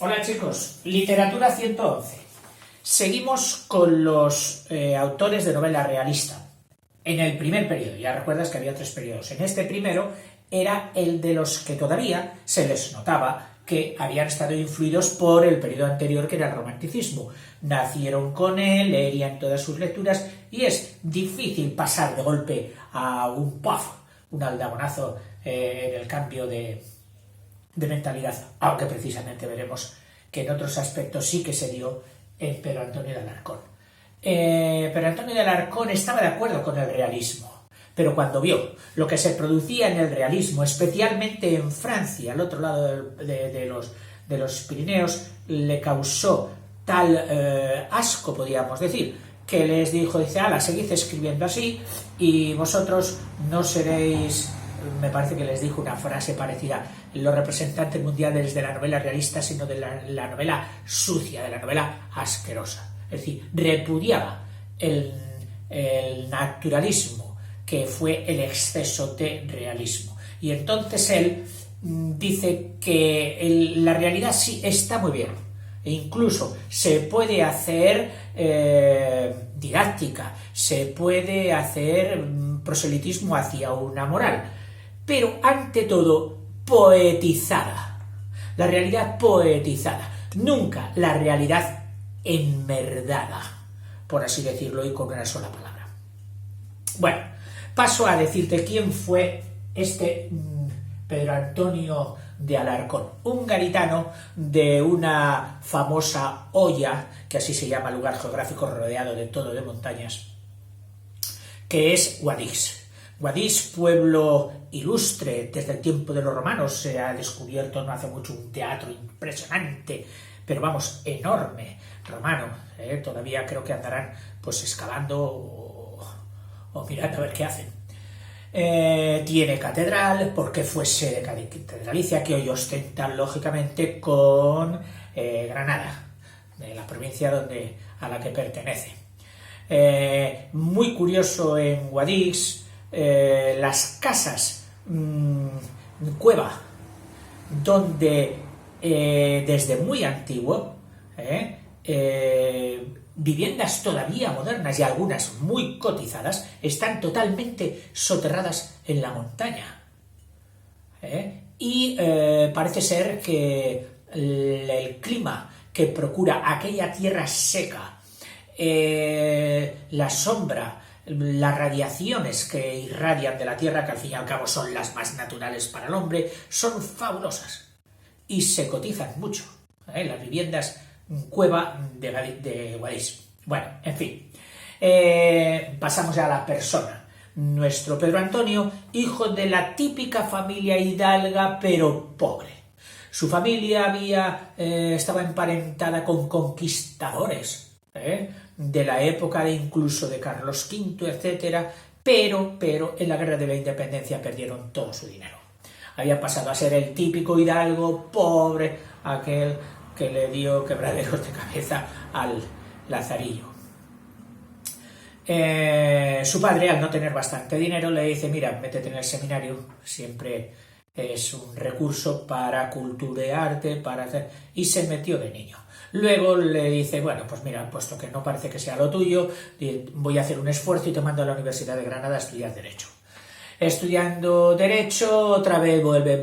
Hola chicos, literatura 111. Seguimos con los autores de novela realista. En el primer periodo, ya recuerdas que había 3 periodos. En este primero era el de los que todavía se les notaba que habían estado influidos por el periodo anterior, que era el romanticismo. Nacieron con él, leerían todas sus lecturas y es difícil pasar de golpe a un aldabonazo en el cambio de mentalidad, aunque precisamente veremos que en otros aspectos sí que se dio en Pedro Antonio de Alarcón. Pedro Antonio de Alarcón estaba de acuerdo con el realismo, pero cuando vio lo que se producía en el realismo, especialmente en Francia, al otro lado de los Pirineos, le causó tal asco, podríamos decir, que les dijo, ala, seguid escribiendo así y vosotros no seréis... Me parece que les dijo una frase parecida, los representantes mundiales de la novela realista, sino de la novela sucia, de la novela asquerosa. Es decir, repudiaba el naturalismo, que fue el exceso de realismo. Y entonces él dice que la realidad sí está muy bien, e incluso se puede hacer didáctica, se puede hacer proselitismo hacia una moral, pero ante todo poetizada. La realidad poetizada, nunca la realidad enmerdada, por así decirlo, y con una sola palabra. Bueno, paso a decirte quién fue este Pedro Antonio de Alarcón, un gaditano de una famosa hoya, que así se llama, lugar geográfico rodeado de todo de montañas, que es Guadix. Guadix, pueblo ilustre desde el tiempo de los romanos, se ha descubierto no hace mucho un teatro impresionante, pero vamos, enorme, romano. Todavía creo que andarán pues excavando o mirando a ver qué hacen. Tiene catedral, porque fue sede catedralicia, que hoy ostenta lógicamente con Granada, de la provincia a la que pertenece. Muy curioso en Guadix, las casas cueva, donde desde muy antiguo viviendas todavía modernas y algunas muy cotizadas están totalmente soterradas en la montaña, y parece ser que el clima que procura aquella tierra seca, la sombra, las radiaciones que irradian de la Tierra, que al fin y al cabo son las más naturales para el hombre, son fabulosas y se cotizan mucho, las viviendas cueva de Guadix. Bueno, en fin, pasamos ya a la persona. Nuestro Pedro Antonio, hijo de la típica familia hidalga, pero pobre. Su familia estaba emparentada con conquistadores, de la época incluso de Carlos V, etcétera, pero en la guerra de la independencia perdieron todo su dinero. Había pasado a ser el típico hidalgo pobre, aquel que le dio quebraderos de cabeza al Lazarillo. Su padre, al no tener bastante dinero, le dice, mira, métete en el seminario, siempre es un recurso para cultura y arte, y se metió de niño. Luego le dice, bueno, pues mira, puesto que no parece que sea lo tuyo, voy a hacer un esfuerzo y te mando a la Universidad de Granada a estudiar Derecho. Estudiando Derecho, otra vez vuelve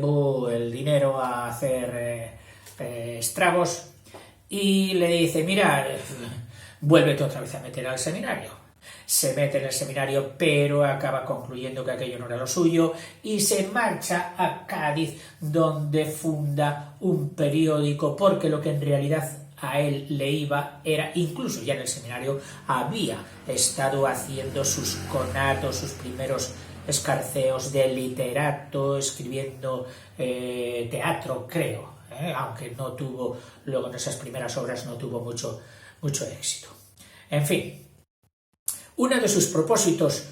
el dinero a hacer estragos y le dice, mira, vuélvete otra vez a meter al seminario. Se mete en el seminario, pero acaba concluyendo que aquello no era lo suyo y se marcha a Cádiz, donde funda un periódico, porque lo que en realidad a él le iba era, incluso ya en el seminario, había estado haciendo sus conatos, sus primeros escarceos de literato, escribiendo teatro, creo, aunque no tuvo, luego en esas primeras obras no tuvo mucho éxito. En fin, uno de sus propósitos,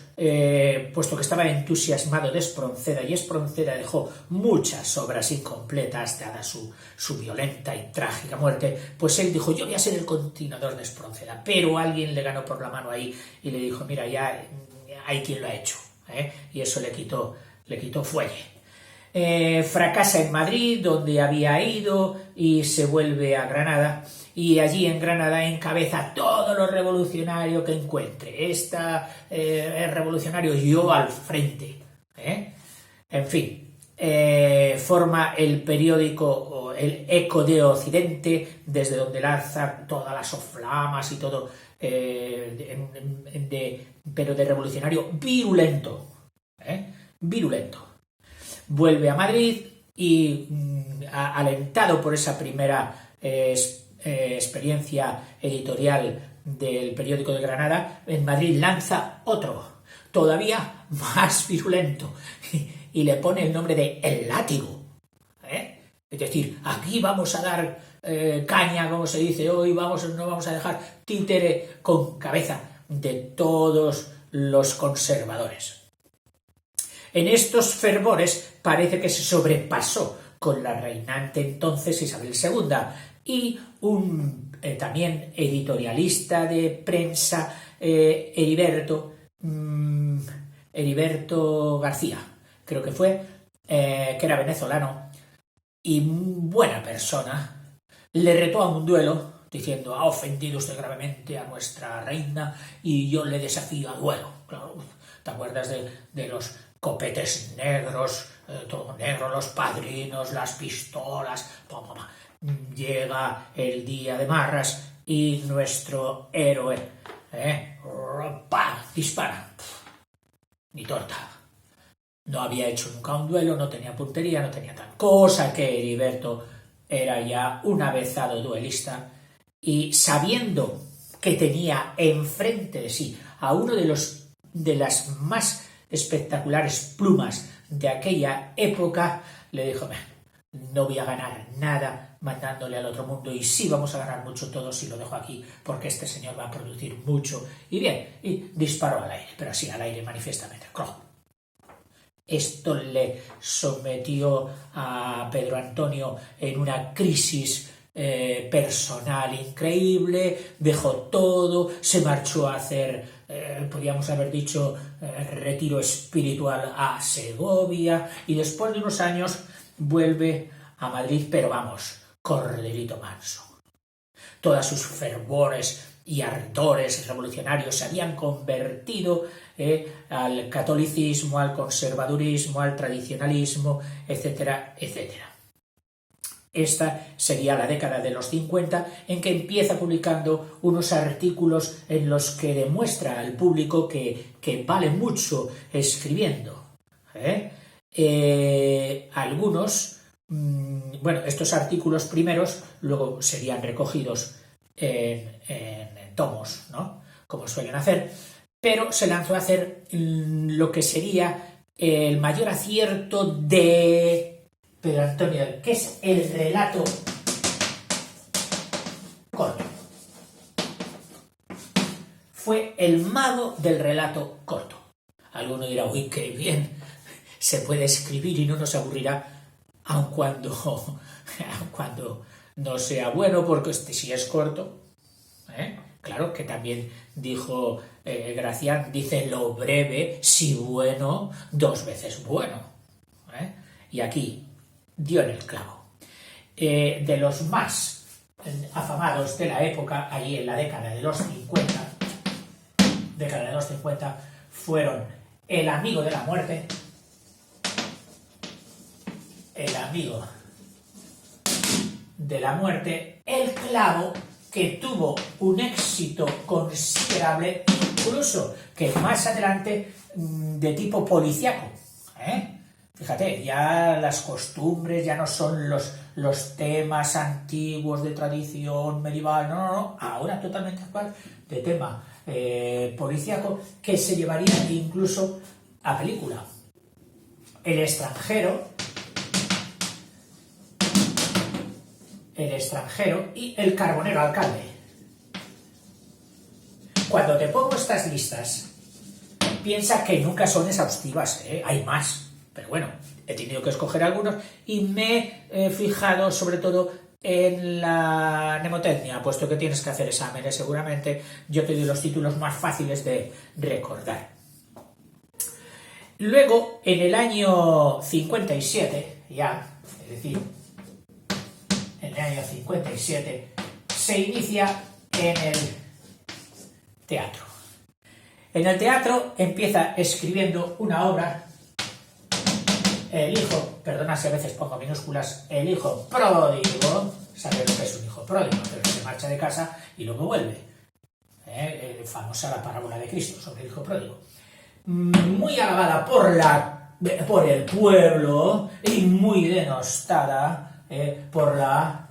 puesto que estaba entusiasmado de Espronceda, y Espronceda dejó muchas obras incompletas dada su violenta y trágica muerte, pues él dijo, yo voy a ser el continuador de Espronceda, pero alguien le ganó por la mano ahí y le dijo, mira, ya hay quien lo ha hecho, y eso le quitó fuelle. fracasa en Madrid, donde había ido, y se vuelve a Granada, y allí en Granada encabeza todo lo revolucionario que encuentre. Es revolucionario, yo al frente. En fin, forma el periódico El Eco de Occidente, desde donde lanza todas las soflamas y todo, pero de revolucionario virulento. Virulento. Vuelve a Madrid y, alentado por esa primera experiencia editorial del periódico de Granada, en Madrid lanza otro, todavía más virulento, y le pone el nombre de El Látigo. Es decir, aquí vamos a dar caña, como se dice hoy, no vamos a dejar títere con cabeza de todos los conservadores. En estos fervores parece que se sobrepasó con la reinante entonces Isabel II, y un también editorialista de prensa, Heriberto García, creo que fue, que era venezolano y buena persona, le retó a un duelo diciendo: ha ofendido usted gravemente a nuestra reina y yo le desafío a duelo. Claro, ¿te acuerdas de los copetes negros, todo negro, los padrinos, las pistolas? Llega el día de Marras y nuestro héroe dispara. Ni torta. No había hecho nunca un duelo, no tenía puntería, no tenía tal cosa, que Heriberto era ya un avezado duelista, y sabiendo que tenía enfrente de sí a uno de las más espectaculares plumas de aquella época, le dijo: no voy a ganar nada mandándole al otro mundo, y sí vamos a ganar mucho todos si lo dejo aquí, porque este señor va a producir mucho. Y bien, y disparó al aire, pero así al aire manifiestamente. Esto le sometió a Pedro Antonio en una crisis personal increíble, dejó todo, se marchó a hacer, podríamos haber dicho, retiro espiritual a Segovia, y después de unos años vuelve a Madrid, pero vamos, corderito manso. Todos sus fervores y ardores revolucionarios se habían convertido al catolicismo, al conservadurismo, al tradicionalismo, etcétera, etcétera. Esta sería la década de los 50, en que empieza publicando unos artículos en los que demuestra al público que vale mucho escribiendo. Algunos, estos artículos primeros luego serían recogidos en tomos, ¿no?, como suelen hacer, pero se lanzó a hacer lo que sería el mayor acierto de Pedro Antonio, que es el relato corto. Fue el mago del relato corto. Alguno dirá: uy, qué bien, se puede escribir y no nos aburrirá, aun cuando no sea bueno, porque si es corto. Claro que también dijo Gracián, dice: lo breve, si bueno, dos veces bueno. Y aquí dio en el clavo. De los más afamados de la época, allí en la década de los 50, fueron El amigo de la muerte, El amigo de la muerte, El clavo, que tuvo un éxito considerable, incluso que más adelante de tipo policíaco. Fíjate, ya las costumbres ya no son los temas antiguos de tradición medieval, no, ahora totalmente actual, de tema policíaco, que se llevaría incluso a película. El extranjero y El carbonero alcalde. Cuando te pongo estas listas, piensa que nunca son exhaustivas, hay más. Pero bueno, he tenido que escoger algunos y me he fijado sobre todo en la mnemotecnia, puesto que tienes que hacer exámenes seguramente. Yo te doy los títulos más fáciles de recordar. Luego, en el año 57, ya, es decir, en el año 57, se inicia en el teatro. En el teatro empieza escribiendo una obra, el hijo, perdona si a veces pongo minúsculas, el hijo pródigo, sabe lo que es un hijo pródigo, pero se marcha de casa y luego vuelve. Famosa la parábola de Cristo sobre el hijo pródigo. Muy alabada por el pueblo y muy denostada por la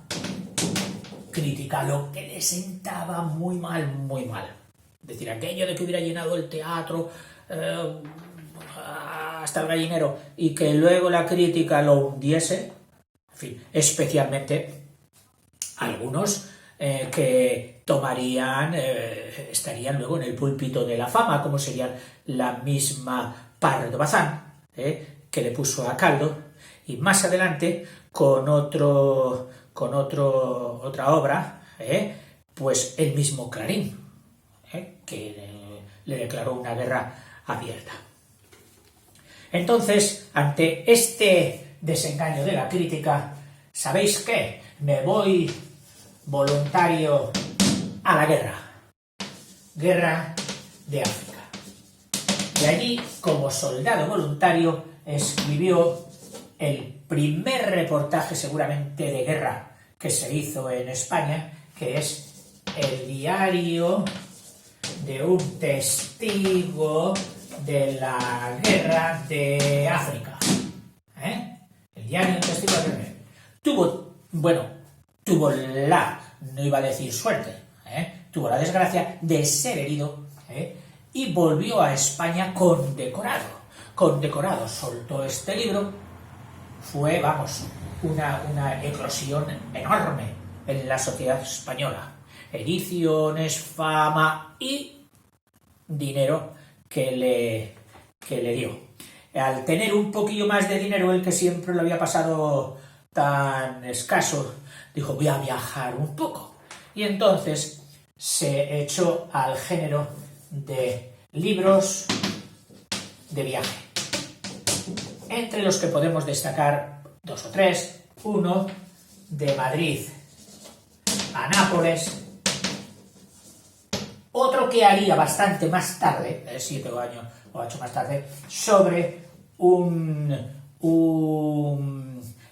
crítica, lo que le sentaba muy mal, muy mal. Es decir, aquello de que hubiera llenado el teatro hasta el gallinero y que luego la crítica lo hundiese, en fin, especialmente algunos que tomarían, estarían luego en el púlpito de la fama, como sería la misma Pardo Bazán, que le puso a caldo, y más adelante con otra obra, pues el mismo Clarín, que le declaró una guerra abierta. Entonces, ante este desengaño de la crítica, ¿sabéis qué? Me voy voluntario a la guerra de África. Y allí, como soldado voluntario, escribió el primer reportaje seguramente de guerra que se hizo en España, que es el diario de un testigo de la guerra de África. El diario de un testigo de la guerra. Tuvo la, no iba a decir suerte, tuvo la desgracia de ser herido, y volvió a España condecorado. Soltó este libro, fue, una eclosión enorme en la sociedad española. Ediciones, fama y dinero que le dio. Al tener un poquillo más de dinero, el que siempre lo había pasado tan escaso, dijo, voy a viajar un poco. Y entonces se echó al género de libros de viaje, entre los que podemos destacar 2 o 3. Uno de Madrid a Nápoles, otro que haría bastante más tarde, 7 años o 8 más tarde, sobre un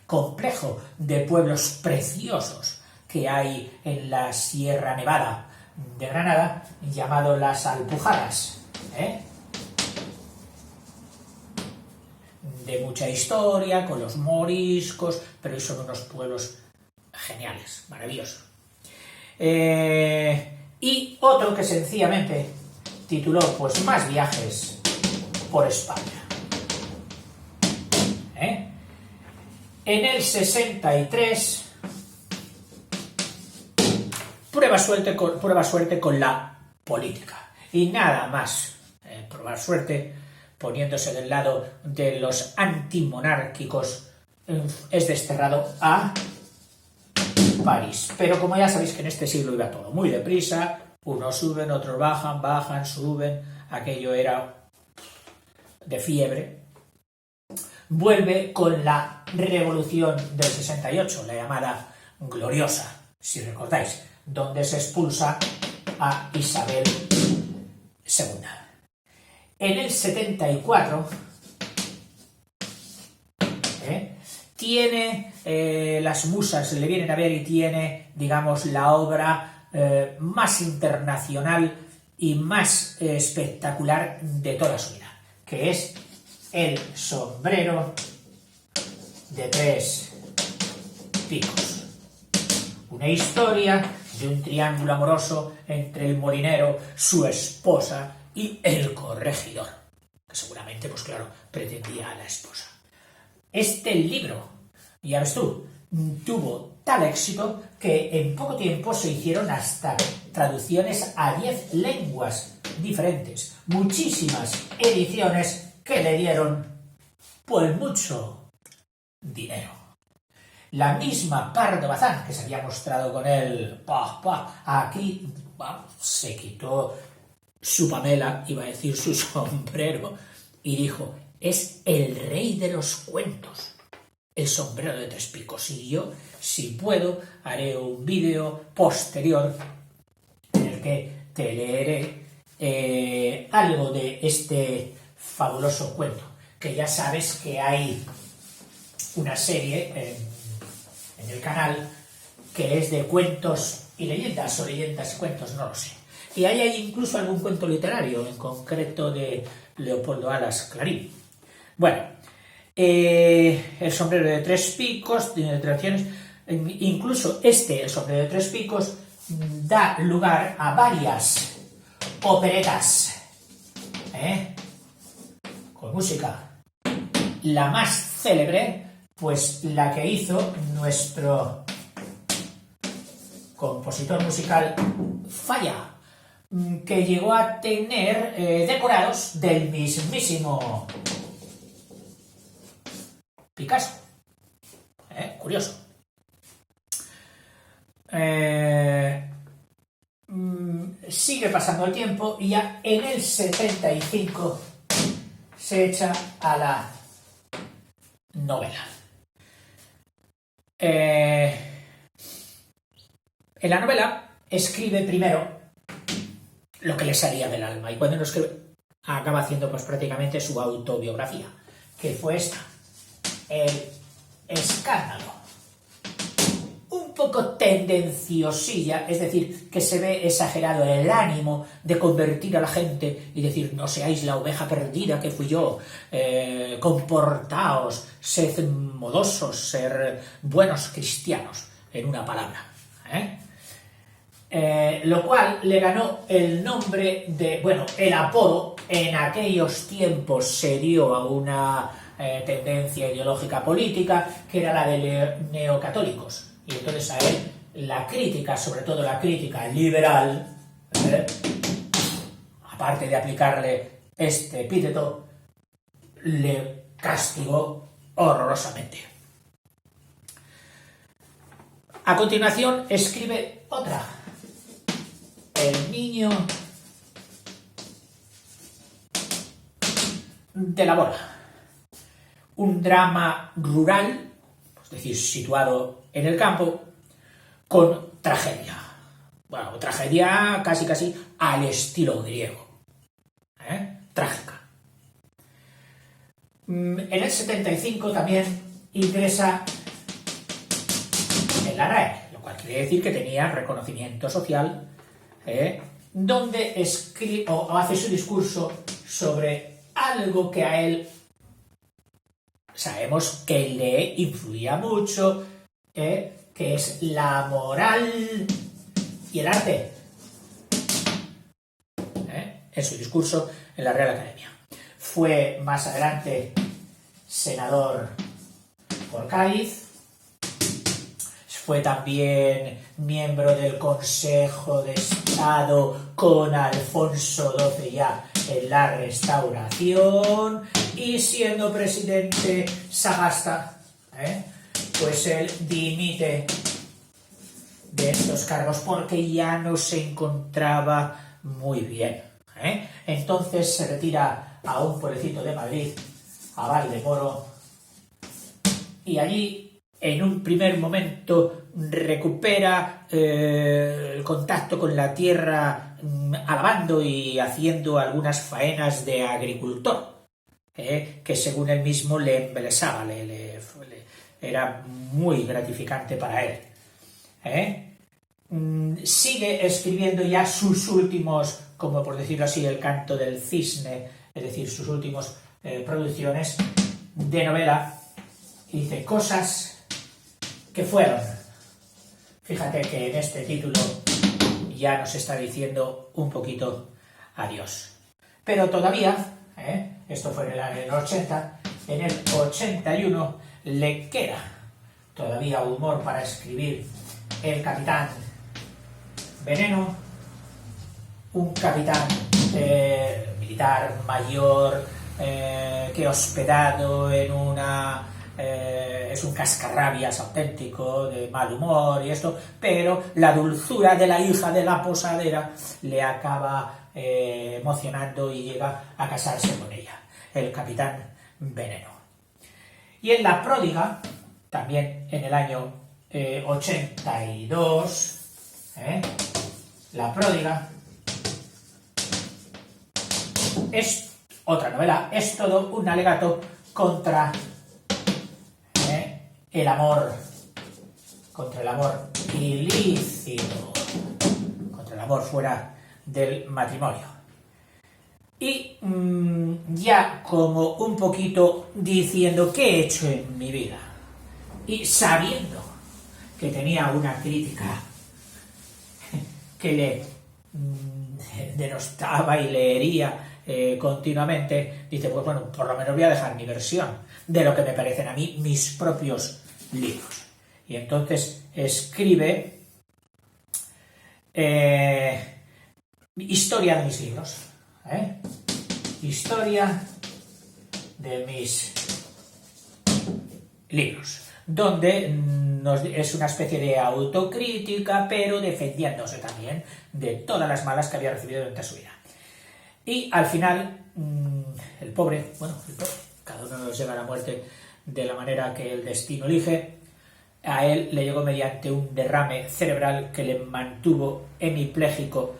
complejo de pueblos preciosos que hay en la Sierra Nevada de Granada, llamado Las Alpujarras, de mucha historia, con los moriscos, pero son unos pueblos geniales, maravillosos. Y otro que sencillamente tituló, pues, Más viajes por España. En el 63, prueba suerte con la política. Y nada más probar suerte, poniéndose del lado de los antimonárquicos, es desterrado a París. Pero como ya sabéis que en este siglo iba todo muy deprisa, unos suben, otros bajan, suben, aquello era de fiebre. Vuelve con la revolución del 68, la llamada Gloriosa, si recordáis, donde se expulsa a Isabel II. En el 74 tiene, las musas le vienen a ver y tiene, digamos, la obra más internacional y más espectacular de toda su vida, que es El sombrero de 3 picos. Una historia de un triángulo amoroso entre el molinero, su esposa y el corregidor, que seguramente, pues claro, pretendía a la esposa. Este libro, ya ves tú, tuvo tal éxito que en poco tiempo se hicieron hasta traducciones a 10 lenguas diferentes, muchísimas ediciones que le dieron, pues, mucho dinero. La misma Pardo Bazán, que se había mostrado con él, aquí se quitó su pamela, iba a decir su sombrero, y dijo, es el rey de los cuentos, El sombrero de tres picos. Y yo, si puedo, haré un vídeo posterior en el que te leeré algo de este fabuloso cuento, que ya sabes que hay una serie en el canal que es de cuentos y leyendas, o leyendas y cuentos, no lo sé. Y ahí hay incluso algún cuento literario, en concreto de Leopoldo Alas Clarín. Bueno, El sombrero de tres picos tiene traducciones. Incluso El sombrero de tres picos, da lugar a varias operetas, con música. La más célebre, pues la que hizo nuestro compositor musical Falla, que llegó a tener decorados del mismísimo Picasso. Curioso. Sigue pasando el tiempo y ya en el 75 se echa a la novela. En la novela escribe primero lo que le salía del alma, y cuando lo escribe acaba haciendo pues prácticamente su autobiografía, que fue esta, El escándalo. Un poco tendenciosilla, es decir, que se ve exagerado el ánimo de convertir a la gente y decir, no seáis la oveja perdida que fui yo, comportaos, sed modosos, ser buenos cristianos, en una palabra. Lo cual le ganó el nombre de, el apodo, en aquellos tiempos se dio a una tendencia ideológica política, que era la de neocatólicos. Y entonces a él la crítica, sobre todo la crítica liberal, aparte de aplicarle este epíteto, le castigó horrorosamente. A continuación escribe otra, El niño de la bola. Un drama rural, es decir, situado en el campo, con tragedia. Bueno, tragedia casi al estilo griego. Trágica. En el 75 también ingresa en la RAE, lo cual quiere decir que tenía reconocimiento social, donde escribe o hace su discurso sobre algo que a él sabemos que le influía mucho, que es la moral y el arte, en su discurso en la Real Academia. Fue más adelante senador por Cádiz, fue también miembro del Consejo de Estado con Alfonso XII ya en la Restauración, y siendo presidente Sagasta, pues él dimite de estos cargos porque ya no se encontraba muy bien. Entonces se retira a un pueblecito de Madrid, a Valdemoro, y allí en un primer momento recupera el contacto con la tierra, alabando y haciendo algunas faenas de agricultor, que según él mismo le embelesaba, era muy gratificante para él. Sigue escribiendo ya sus últimos, como por decirlo así, El canto del cisne, es decir, sus últimos producciones de novela, y dice cosas que fueron. Fíjate que en este título ya nos está diciendo un poquito adiós. Pero todavía, esto fue en el año 80, en el 81 le queda todavía humor para escribir El capitán Veneno, un capitán militar mayor, que hospedado en una... es un cascarrabias auténtico, de mal humor y esto, pero la dulzura de la hija de la posadera le acaba emocionando y llega a casarse con ella. El capitán veneno. Y en La pródiga, también en el año 82, La pródiga es otra novela, es todo un alegato contra el amor ilícito, contra el amor fuera del matrimonio. Y ya como un poquito diciendo qué he hecho en mi vida y sabiendo que tenía una crítica que le denostaba y leería continuamente, dice, pues bueno, por lo menos voy a dejar mi versión de lo que me parecen a mí mis propios libros. Y entonces escribe historia de mis libros, historia de mis libros, donde es una especie de autocrítica, pero defendiéndose también de todas las malas que había recibido durante su vida. Y al final, el pobre, cada uno nos llega a la muerte de la manera que el destino elige. A él le llegó mediante un derrame cerebral que le mantuvo hemipléjico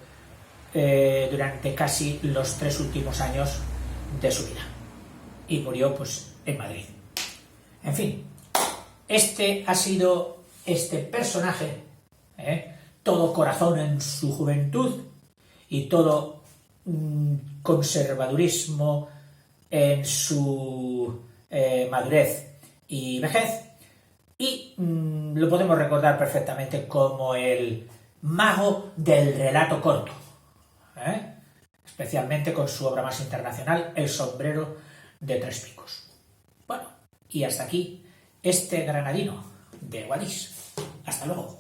durante casi los 3 últimos años de su vida. Y murió, pues, en Madrid. En fin, este ha sido este personaje, todo corazón en su juventud y todo conservadurismo en su madurez y vejez, y lo podemos recordar perfectamente como el mago del relato corto, especialmente con su obra más internacional, El sombrero de 3 picos. Bueno, y hasta aquí este granadino de Guadix. Hasta luego.